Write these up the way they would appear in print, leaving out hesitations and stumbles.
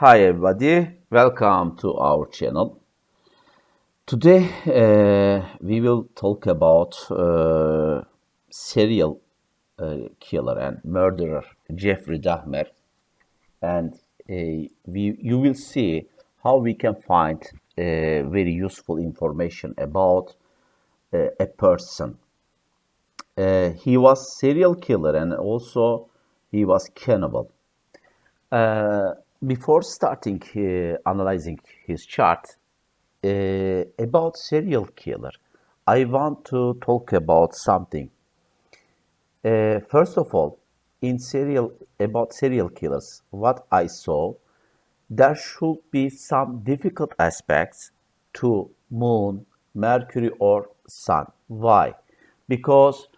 Hi everybody, welcome to our channel. Today we will talk about serial killer and murderer Jeffrey Dahmer, and you will see how we can find very useful information about a person. He was serial killer and also he was cannibal. Uh, Before starting analyzing his chart, about serial killer, I want to talk about something. First of all, in serial about serial killers, what I saw, there should be some difficult aspects to Moon, Mercury, or Sun. Why? Because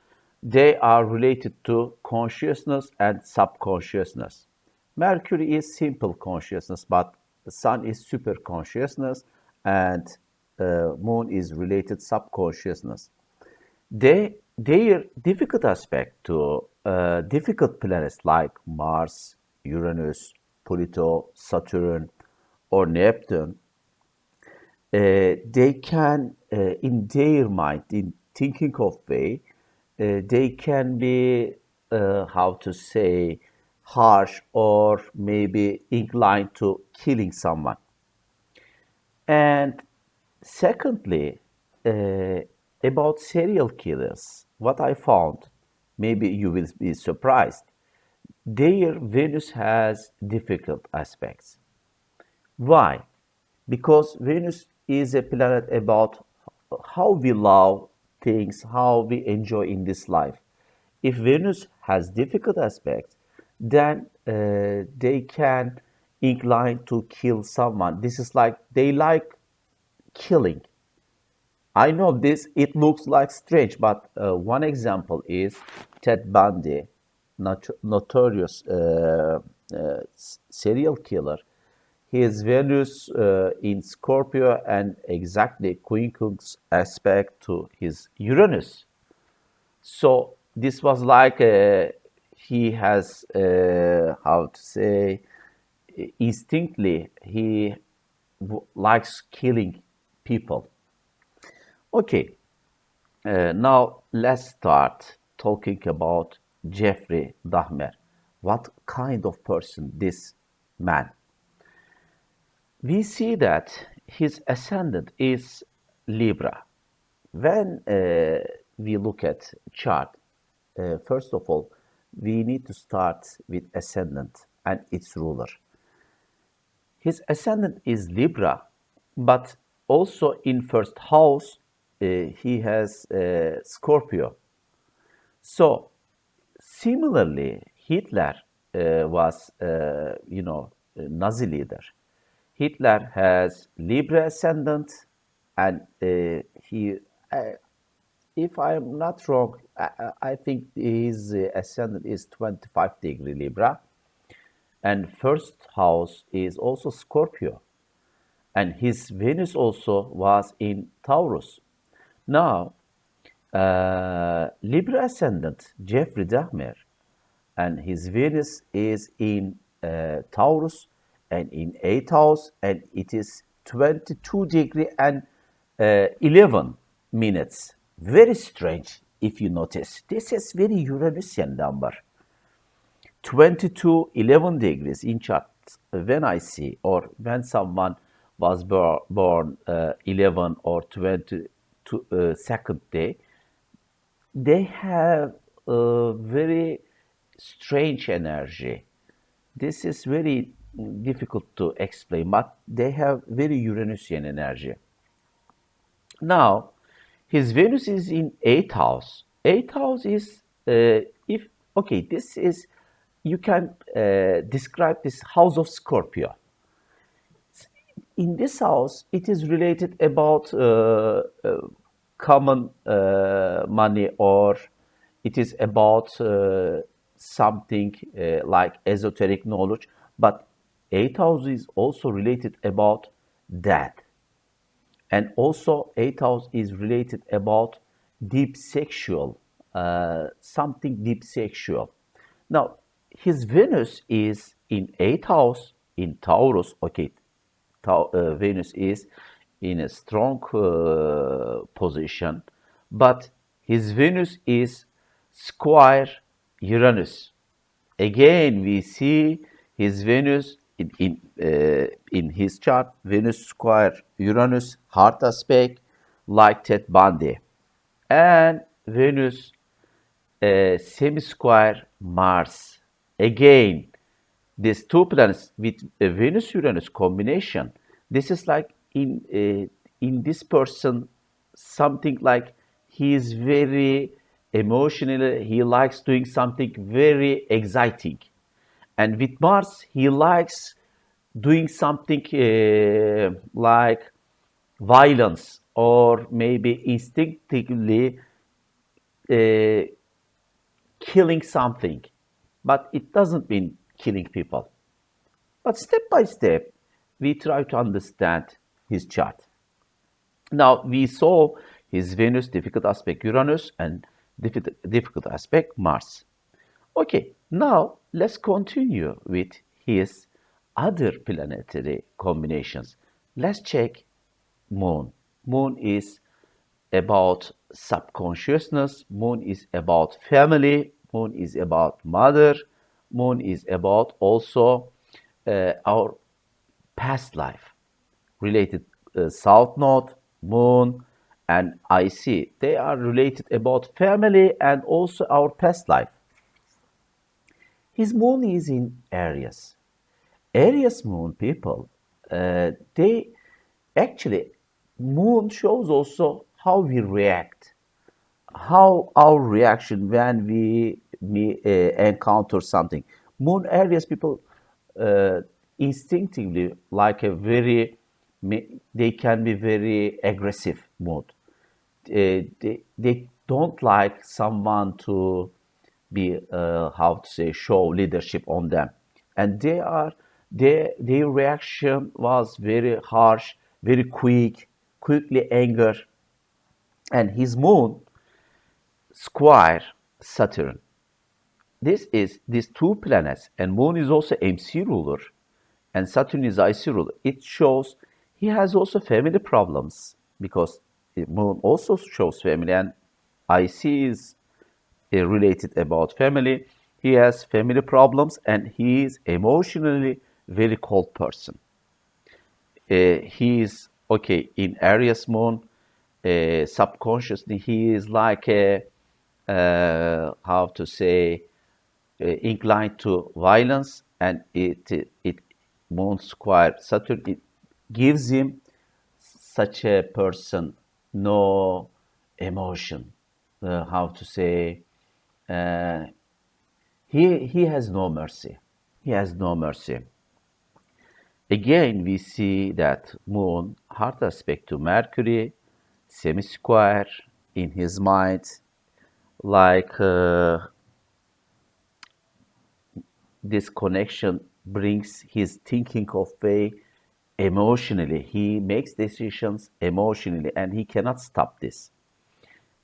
they are related to consciousness and subconsciousness. Mercury is simple consciousness, but the Sun is super consciousness, and Moon is related subconsciousness. Their difficult aspect to difficult planets like Mars, Uranus, Pluto, Saturn, or Neptune, they can, in their mind, in thinking of way, they can be, how to say, harsh or maybe inclined to killing someone. And secondly, uh, about serial killers, what I found, maybe you will be surprised, their Venus has difficult aspects. Why? Because Venus is a planet about how we love things, how we enjoy in this life. If Venus has difficult aspects, then they can incline to kill someone. This is like they like killing. I know this, it looks like strange, but one example is Ted Bundy, notorious serial killer. His Venus in Scorpio and exactly quincunx aspect to his Uranus. So this was like he has, how to say, instinctively, he likes killing people. Okay, now let's start talking about Jeffrey Dahmer. What kind of person this man? We see that his ascendant is Libra. When we look at chart, first of all, we need to start with ascendant and its ruler. His ascendant is Libra, but also in first house he has Scorpio. So similarly, Hitler was, Nazi leader. Hitler has Libra ascendant, and he, uh, if I'm not wrong, I think his ascendant is 25-degree Libra, and first house is also Scorpio, and his Venus also was in Taurus. Now, Libra ascendant Jeffrey Dahmer, and his Venus is in Taurus and in 8th house, and it is 22 degree and 11 minutes. Very strange if you notice. This is very Uranus number. 22, 11 degrees in chart. When I see, or when someone was born 11 or 20 to, second day, they have a very strange energy. This is very difficult to explain, but they have very Uranüsian energy. Now, his Venus is in 8th house. 8th house is, if, okay, this is, you can describe this house of Scorpio. In this house, it is related about common money, or it is about something like esoteric knowledge. But 8th house is also related about that, and also 8th house is related about deep sexual, something deep sexual. Now his Venus is in 8th house, in Taurus. Okay, Venus is in a strong position, but his Venus is square Uranus. Again, we see his Venus in his chart, Venus square Uranus, hard aspect, like Ted Bundy, and Venus semi-square Mars. Again, these two planets with a Venus-Uranus combination, this is like in this person something like he is very emotional. He likes doing something very exciting, and with Mars, he likes doing something like violence or maybe instinctively uh, killing something. But it doesn't mean killing people. But step by step, we try to understand his chart. Now, we saw his Venus difficult aspect Uranus and difficult aspect Mars. Okay, now let's continue with his other planetary combinations. Let's check Moon. Moon is about subconsciousness, Moon is about family, Moon is about mother, Moon is about also our past life related South Node, Moon, and IC. They are related about family and also our past life. His moon is in Aries. Aries moon people, they actually, moon shows also how we react, how our reaction when we encounter something. Moon Aries people uh, instinctively like a very, they can be very aggressive mood. They don't like someone to be how to say show leadership on them, and their reaction was very harsh, very quickly anger, and his moon square Saturn. This is these two planets, and moon is also MC ruler, and Saturn is IC ruler. It shows he has also family problems because the moon also shows family, and IC is related about family. He has family problems, and he is emotionally very cold person. He is okay in Aries moon. Subconsciously, he is like a how to say inclined to violence, and it moon square Saturn. It gives him such a person no emotion. How to say uh, he has no mercy. He has no mercy. Again, we see that Moon hard aspect to Mercury, semi-square in his mind, like this connection brings his thinking of way emotionally. He makes decisions emotionally, and he cannot stop this.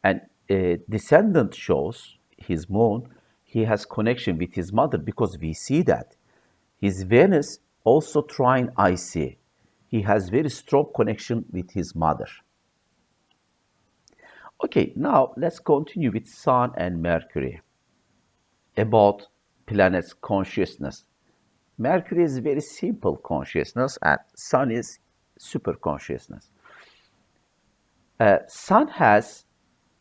And descendant shows his moon, he has connection with his mother because we see that his Venus also trine IC. He has very strong connection with his mother. Okay, now let's continue with Sun and Mercury about planets consciousness. Mercury is very simple consciousness, and Sun is super consciousness. Sun has,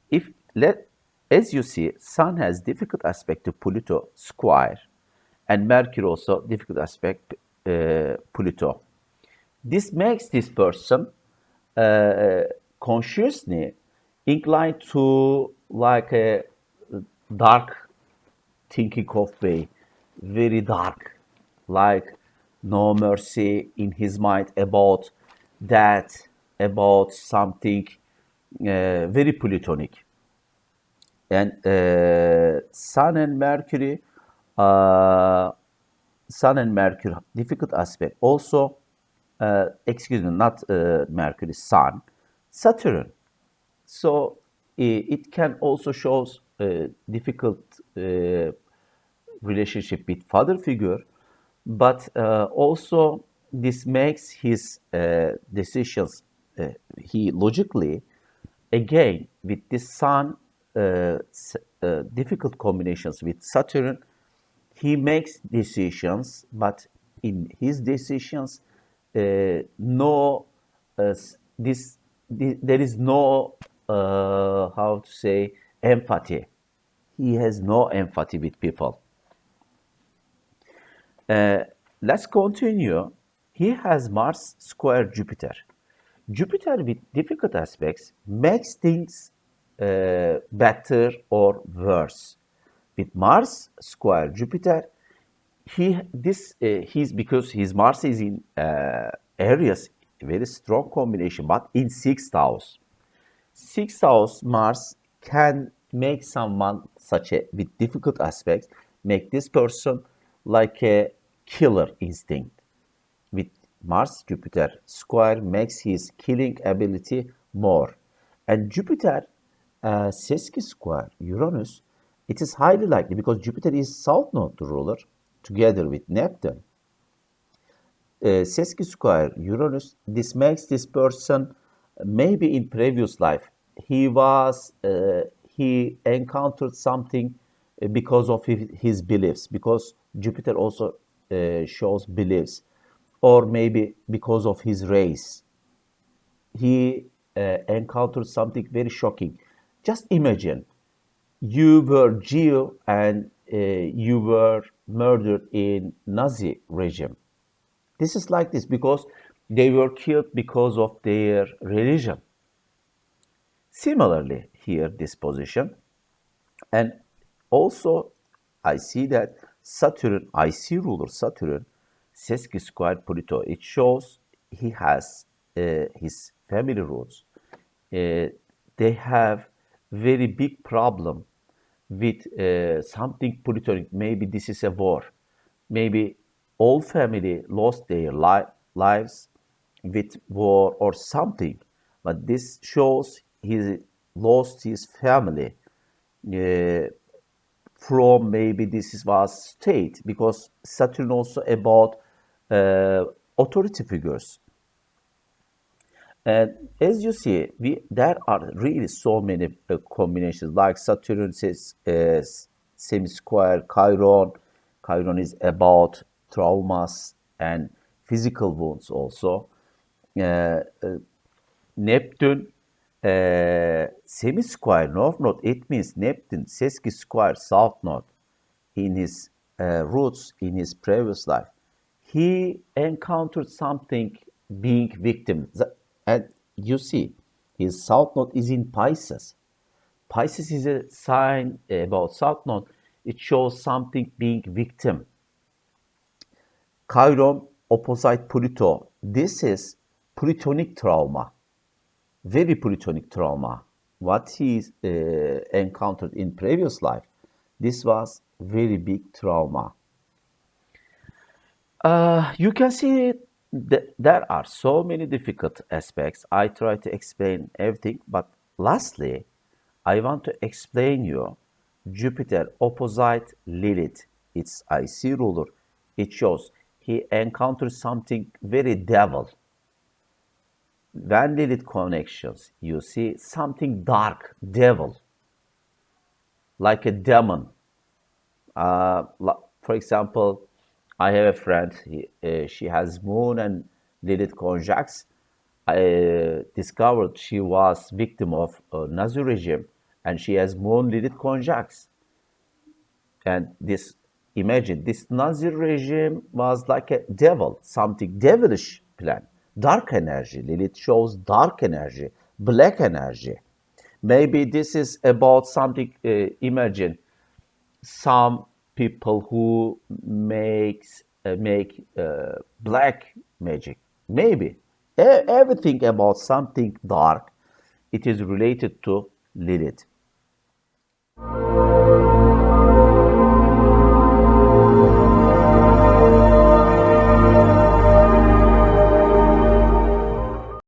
if let as you see, Sun has difficult aspect to Pluto square, and Mercury also difficult aspect Pluto. This makes this person uh, consciously inclined to like a dark thinking of way, very dark, like no mercy in his mind about that, about something very plutonic. And Sun and Mercury, uh, Sun and Mercury, difficult aspect. Also, excuse me, not Mercury, Sun, Saturn. So it can also shows difficult relationship with father figure, but also this makes his decisions, he logically, again with this sun, difficult combinations with Saturn, he makes decisions, but in his decisions, no, this, there is no, how to say, empathy. He has no empathy with people. Uh, let's continue. He has Mars square Jupiter. Jupiter with difficult aspects makes things better or worse. With Mars square Jupiter, he's because his Mars is in Aries, very strong combination, but in sixth house. Sixth house Mars can make someone such a with difficult aspects, make this person like a killer instinct. With Mars Jupiter square makes his killing ability more. And Jupiter sesqui square Uranus, it is highly likely because Jupiter is south node ruler together with Neptune. Sesqui square Uranus, this makes this person maybe in previous life he encountered something because of his beliefs, because Jupiter also shows beliefs, or maybe because of his race he encountered something very shocking. Just imagine you were Jew and you were murdered in Nazi regime. This is like this because they were killed because of their religion. Similarly, here this position, and also I see that Saturn, I see ruler Saturn, sesqui square Pluto. It shows he has his family roots. Uh, they have very big problem with something plutonic. Maybe this is a war. Maybe all family lost their lives with war or something. But this shows he lost his family uh, from maybe was state because Saturn also about uh, authority figures. And as you see, there are really so many combinations like Saturn says semi-square Chiron. Chiron is about traumas and physical wounds also. Uh, Neptune semi-square north node. It means Neptune sesqui-square south node in his roots in his previous life. He encountered something being victim. And you see, his south node is in Pisces. Pisces is a sign about south node. It shows something being victim. Chiron opposite Pluto. This is Plutonic trauma, very Plutonic trauma. What he encountered in previous life, this was very big trauma. You can see that there are so many difficult aspects. I try to explain everything, but lastly, I want to explain you Jupiter opposite Lilith. It's IC ruler. It shows he encounters something very devil. When Lilith connections, you see something dark, devil, like a demon. For example, I have a friend. She has Moon and Lilith conjuncts. I discovered she was victim of Nazi regime, and she has Moon Lilith conjuncts. And this, imagine, this Nazi regime was like a devil, something devilish plan, dark energy. Lilith shows dark energy, black energy. Maybe this is about something. Imagine some people who make black magic. Maybe everything about something dark. It is related to Lilith.